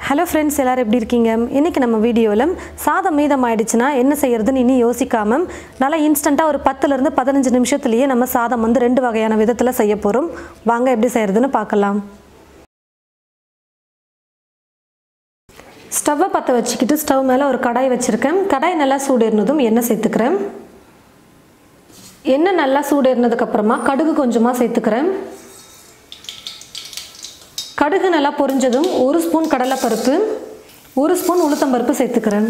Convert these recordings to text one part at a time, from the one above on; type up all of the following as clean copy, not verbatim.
Hello friends, எல்லாரும் எப்படி இருக்கீங்க? இன்னைக்கு நம்ம வீடியோல சாதம் மீதம் ஆயிடுச்சுனா என்ன செய்யறதுன்னு இனி யோசிக்காம நல்ல இன்ஸ்டன்ட்டா ஒரு 10 ல இருந்து 15 நிமிஷத்திலேயே நம்ம சாதம் வந்து ரெண்டு வகையான விதத்துல செய்ய போறோம். வாங்க எப்படி செய்யறதுன்னு பார்க்கலாம். ஸ்டவ் பத்த வச்சிட்டு ஸ்டவ் மேல ஒரு கடாய் வச்சிருக்கேன். கடாய் நல்லா சூடேறினதும் எண்ணெய் சேர்த்துக்கிறேன். எண்ணெய் நல்லா சூடேறினதுக்கு அப்புறமா கடுகு கொஞ்சமா சேர்த்துக்கிறேன். கடுகு நல்லா பொரிஞ்சதும் 1 ஸ்பூன் கடலை பருப்பு 1 ஸ்பூன் உளுத்தம் பருப்பு சேர்த்துக்கிறேன்.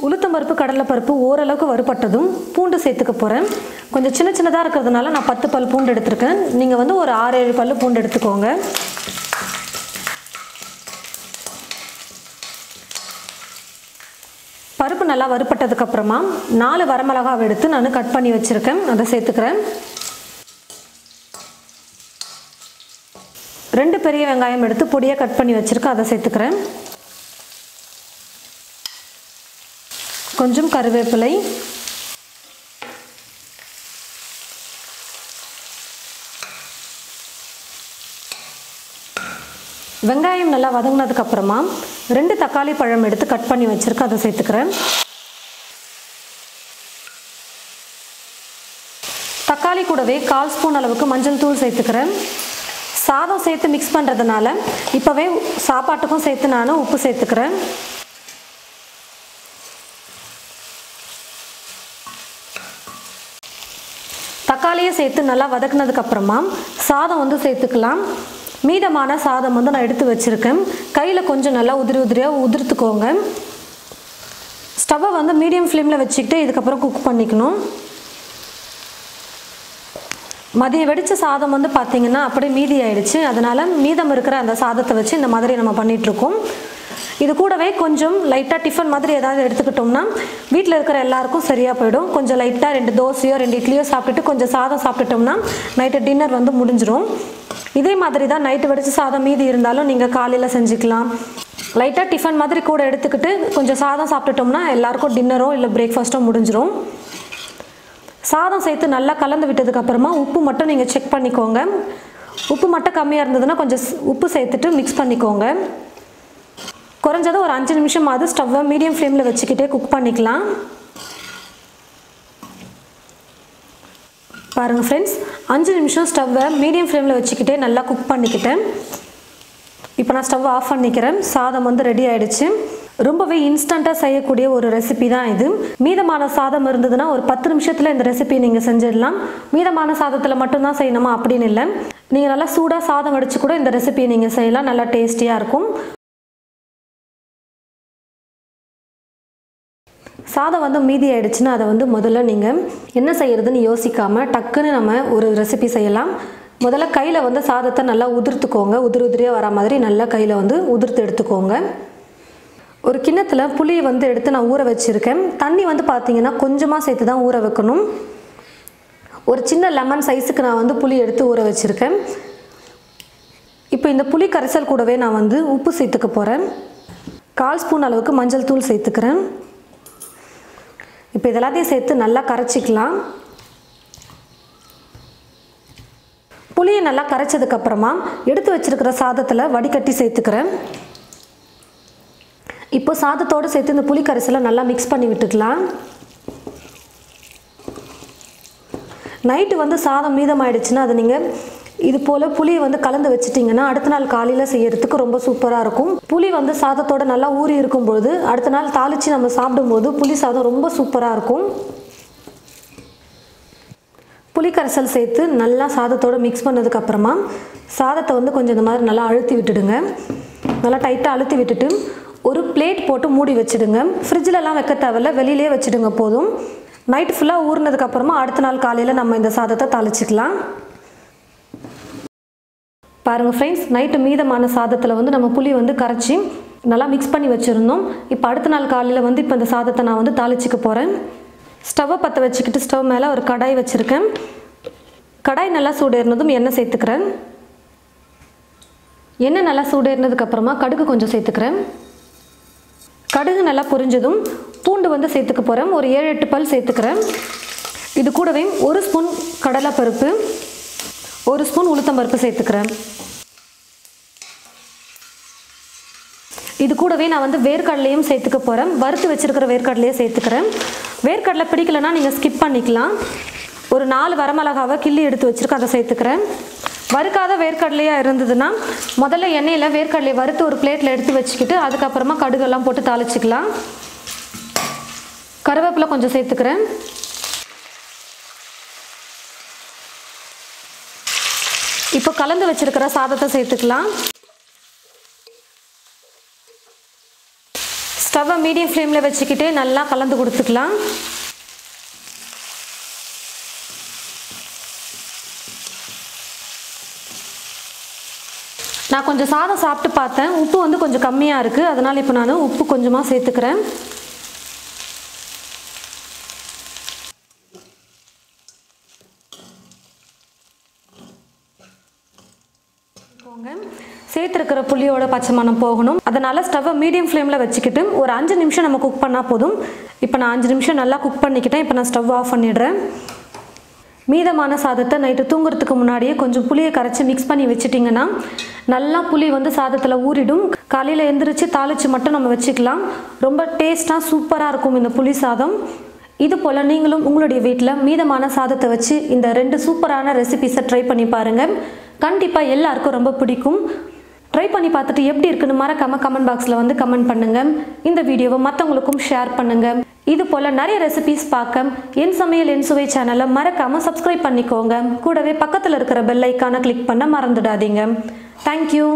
உளுத்தம் பருப்பு கடலை பருப்பு ஓரளவுக்கு வறுபட்டதும் பூண்டு சேர்த்துக்க போகிறேன். கொஞ்சம் சின்ன சின்னதாக இருக்கிறதுனால நான் 10 பல் பூண்டு எடுத்துருக்கேன். நீங்கள் வந்து ஒரு 6-7 பல் பூண்டு எடுத்துக்கோங்க. பருப்பு நல்லா வறுபட்டதுக்கு அப்புறமா 4 வரமிளகாவை எடுத்து நான் கட் பண்ணி வச்சுருக்கேன். அதை சேர்த்துக்கிறேன். 2 பெரிய வெங்காயம் எடுத்து பொடியாக கட் பண்ணி வச்சுருக்கேன். அதை சேர்த்துக்கிறேன். கொஞ்சம் கருவேப்பிலை, வெங்காயம் நல்லா வதங்கினதுக்கு அப்புறமா 2 தக்காளி பழம் எடுத்து கட் பண்ணி வச்சுருக்கேன். அதை சேர்த்துக்கிறேன். தக்காளி கூடவே 1/4 ஸ்பூன் அளவுக்கு மஞ்சள் தூள் சேர்த்துக்கிறேன். சாதம் சேர்த்து மிக்ஸ் பண்ணுறதுனால இப்போவே சாப்பாட்டுக்கும் சேர்த்து நான் உப்பு சேர்த்துக்கிறேன். தக்காளியை சேர்த்து நல்லா வதக்குனதுக்கு அப்புறமா சாதம் வந்து சேர்த்துக்கலாம். மீதமான சாதம் வந்து நான் எடுத்து வச்சுருக்கேன். கையில் கொஞ்சம் நல்லா உதிரியாக உதிர்த்துக்கோங்க. ஸ்டவ்வை வந்து மீடியம் ஃப்ளேமில் வச்சுக்கிட்டு இதுக்கப்புறம் குக் பண்ணிக்கணும். மதியம் வெடித்த சாதம் வந்து பார்த்திங்கன்னா அப்படியே மீதி ஆயிடுச்சு. அதனால் மீதம் இருக்கிற அந்த சாதத்தை வச்சு இந்த மாதிரி நம்ம பண்ணிகிட்ருக்கோம். இது கூடவே கொஞ்சம் லைட்டாக டிஃபன் மாதிரி ஏதாவது எடுத்துக்கிட்டோம்னா வீட்டில் இருக்கிற எல்லாருக்கும் சரியாக போயிடும். கொஞ்சம் லைட்டாக 2 தோசையோ 2 இட்லியோ சாப்பிட்டுட்டு கொஞ்சம் சாதம் சாப்பிட்டுட்டோம்னா நைட்டு டின்னர் வந்து முடிஞ்சிடும். இதே மாதிரி தான் நைட்டு வெடித்த சாதம் மீதி இருந்தாலும் நீங்கள் காலையில் செஞ்சுக்கலாம். லைட்டாக டிஃபன் மாதிரி கூட எடுத்துக்கிட்டு கொஞ்சம் சாதம் சாப்பிட்டுட்டோம்னா எல்லாருக்கும் டின்னரோ இல்லை பிரேக்ஃபாஸ்ட்டோ முடிஞ்சிடும். சாதம் சேர்த்து நல்லா கலந்து விட்டதுக்கப்புறமா உப்பு மட்டும் நீங்கள் செக் பண்ணிக்கோங்க. உப்பு மட்டும் கம்மியாக இருந்ததுன்னா கொஞ்சம் உப்பு சேர்த்துட்டு மிக்ஸ் பண்ணிக்கோங்க. குறைஞ்சது ஒரு 5 நிமிஷமாவது ஸ்டவ்வை மீடியம் ஃப்ளேமில் வச்சுக்கிட்டே குக் பண்ணிக்கலாம். பாருங்கள் ஃப்ரெண்ட்ஸ், 5 நிமிஷம் ஸ்டவ்வை மீடியம் ஃப்ளேமில் வச்சுக்கிட்டே நல்லா குக் பண்ணிக்கிட்டேன். இப்போ நான் ஸ்டவ் ஆஃப் பண்ணிக்கிறேன். சாதம் வந்து ரெடி ஆகிடுச்சு. ரொம்பவே இன்ஸ்டண்ட்டாக செய்யக்கூடிய ஒரு ரெசிபி தான் இது. மீதமான சாதம் இருந்ததுன்னா ஒரு 10 நிமிஷத்தில் இந்த ரெசிபி நீங்கள் செஞ்சிடலாம். மீதமான சாதத்தில் மட்டும்தான் செய்யணுமா அப்படின்னு இல்லை. நீங்கள் நல்லா சூடாக சாதம் வடித்து கூட இந்த ரெசிபியை நீங்கள் செய்யலாம். நல்லா டேஸ்டியாக இருக்கும். சாதம் வந்து மீதி ஆயிடுச்சுன்னா அதை வந்து முதல்ல நீங்கள் என்ன செய்யறதுன்னு யோசிக்காமல் டக்குன்னு நம்ம ஒரு ரெசிபி செய்யலாம். முதல்ல கையில் வந்து சாதத்தை நல்லா உதிர்த்துக்கோங்க. உதிரியாக வர மாதிரி நல்லா கையில் வந்து உதிர்த்து எடுத்துக்கோங்க. ஒரு கிண்ணத்தில் புளியை வந்து எடுத்து நான் ஊற வச்சுருக்கேன். தண்ணி வந்து பார்த்திங்கன்னா கொஞ்சமாக சேர்த்து தான் ஊற வைக்கணும். ஒரு சின்ன லெமன் சைஸுக்கு நான் வந்து புளி எடுத்து ஊற வச்சுருக்கேன். இப்போ இந்த புளி கரைசல் கூடவே நான் வந்து உப்பு சேர்த்துக்க போகிறேன். 1/4 ஸ்பூன் அளவுக்கு மஞ்சள் தூள் சேர்த்துக்கிறேன். இப்போ இதெல்லாத்தையும் சேர்த்து நல்லா கரைச்சிக்கலாம். புளியை நல்லா கரைச்சதுக்கப்புறமா எடுத்து வச்சுருக்கிற சாதத்தில் வடிகட்டி சேர்த்துக்கிறேன். இப்போ சாதத்தோடு சேர்த்து இந்த புளி கரைசலை நல்லா மிக்ஸ் பண்ணி விட்டுக்கலாம். நைட்டு வந்து சாதம் மீதம் ஆயிடுச்சுன்னா அது நீங்கள் இது போல் புளியை வந்து கலந்து வச்சுட்டிங்கன்னா அடுத்த நாள் காலையில் செய்யறதுக்கு ரொம்ப சூப்பராக இருக்கும். புளி வந்து சாதத்தோடு நல்லா ஊறி இருக்கும்பொழுது அடுத்த நாள் தாளித்து நம்ம சாப்பிடும்போது புளி சாதம் ரொம்ப சூப்பராக இருக்கும். புளி கரைசல் சேர்த்து நல்லா சாதத்தோடு மிக்ஸ் பண்ணதுக்கப்புறமா சாதத்தை வந்து கொஞ்சம் இந்த மாதிரி நல்லா அழுத்தி விட்டுடுங்க. நல்லா டைட்டாக அழுத்தி விட்டுட்டு ஒரு பிளேட் போட்டு மூடி வச்சுடுங்க. ஃப்ரிட்ஜிலலாம் வைக்க தேவையில்ல, வெளியிலே வச்சுடுங்க போதும். நைட்டு ஃபுல்லாக ஊறினதுக்கப்புறமா அடுத்த நாள் காலையில் நம்ம இந்த சாதத்தை தாளிச்சிக்கலாம். பாருங்கள் ஃப்ரெண்ட்ஸ், நைட்டு மீதமான சாதத்தில் வந்து நம்ம புளி வந்து கரைச்சி நல்லா மிக்ஸ் பண்ணி வச்சுருந்தோம். இப்போ அடுத்த நாள் காலையில் வந்து இப்போ இந்த சாதத்தை நான் வந்து தாளிச்சிக்க போகிறேன். ஸ்டவ்வை பற்ற வச்சுக்கிட்டு ஸ்டவ் மேலே ஒரு கடாய் வச்சுருக்கேன். கடாய் நல்லா சூடேறினதும் எண்ணெய் சேர்த்துக்கிறேன். எண்ணெய் நல்லா சூடேறினதுக்கப்புறமா கடுகு கொஞ்சம் சேர்த்துக்கிறேன். கடுகு நல்லா பொரிஞ்சதும் பூண்டு வந்து சேர்த்துக்க போகிறேன். ஒரு 7-8 பல் சேர்த்துக்கிறேன். இது கூடவே 1 ஸ்பூன் கடலை பருப்பு 1 ஸ்பூன் உளுத்தம் பருப்பு சேர்த்துக்கிறேன். இது கூடவே நான் வந்து வேர்க்கடலையும் சேர்த்துக்க போகிறேன். வறுத்து வச்சுருக்கிற வேர்க்கடலையே சேர்த்துக்கிறேன். வேர்க்கடலை பிடிக்கலைன்னா நீங்கள் ஸ்கிப் பண்ணிக்கலாம். ஒரு 4 வரமிளகாவை கிள்ளி எடுத்து வச்சுருக்கேன், அதை சேர்த்துக்கிறேன். வறுக்காத வேர்க்கடலையாக இருந்ததுன்னா முதல்ல எண்ணெயில் வேர்க்கடலையை வறுத்து ஒரு பிளேட்டில் எடுத்து வச்சுக்கிட்டு அதுக்கப்புறமா கடுகெல்லாம் போட்டு தாளிச்சிக்கலாம். கருவேப்பிலை கொஞ்சம் சேர்த்துக்கிறேன். இப்போ கலந்து வச்சிருக்கிற சாதத்தை சேர்த்துக்கலாம். ஸ்டவ்வை மீடியம் ஃப்ளேமில் வச்சுக்கிட்டு நல்லா கலந்து கொடுத்துக்கலாம். நான் கொஞ்சம் சாதம் சாப்பிட்டு பார்த்தேன், உப்பு வந்து கொஞ்சம் கம்மியாக இருக்குது. அதனால் இப்போ நான் உப்பு கொஞ்சமாக சேர்த்துக்கிறேன். சேர்த்துருக்கிற புளியோட பச்சை மணம் போகணும். அதனால் ஸ்டவ்வை மீடியம் ஃப்ளேமில் வச்சுக்கிட்டு ஒரு 5 நிமிஷம் நம்ம குக் பண்ணால் போதும். இப்போ நான் 5 நிமிஷம் நல்லா குக் பண்ணிக்கிட்டேன். இப்போ நான் ஸ்டவ் ஆஃப் பண்ணிடுறேன். மீதமான சாதத்தை நைட்டு தூங்குறதுக்கு முன்னாடியே கொஞ்சம் புளியை கரைச்சி மிக்ஸ் பண்ணி வச்சுட்டிங்கன்னா நல்லா புளி வந்து சாதத்தில் ஊறிடும். காலையில் எந்திரிச்சு தாளித்து மட்டும் நம்ம வச்சுக்கலாம். ரொம்ப டேஸ்ட்டாக சூப்பராக இருக்கும் இந்த புளி சாதம். இது போல் நீங்களும் உங்களுடைய வீட்டில் மீதமான சாதத்தை வச்சு இந்த 2 சூப்பரான ரெசிபிஸை ட்ரை பண்ணி பாருங்கள். கண்டிப்பாக எல்லாருக்கும் ரொம்ப பிடிக்கும். ட்ரை பண்ணி பார்த்துட்டு எப்படி இருக்குன்னு மறக்காமல் கமெண்ட் பாக்ஸில் வந்து கமெண்ட் பண்ணுங்கள். இந்த வீடியோவை மற்றவங்களுக்கும் ஷேர் பண்ணுங்கள். இது போல் நிறைய ரெசிபிஸ் பார்க்க என் சமையல் என் சுவை சேனலை மறக்காமல் சப்ஸ்கிரைப் பண்ணிக்கோங்க. கூடவே பக்கத்தில் இருக்கிற பெல் ஐக்கானை கிளிக் பண்ண மறந்துடாதீங்க. தேங்க்யூ.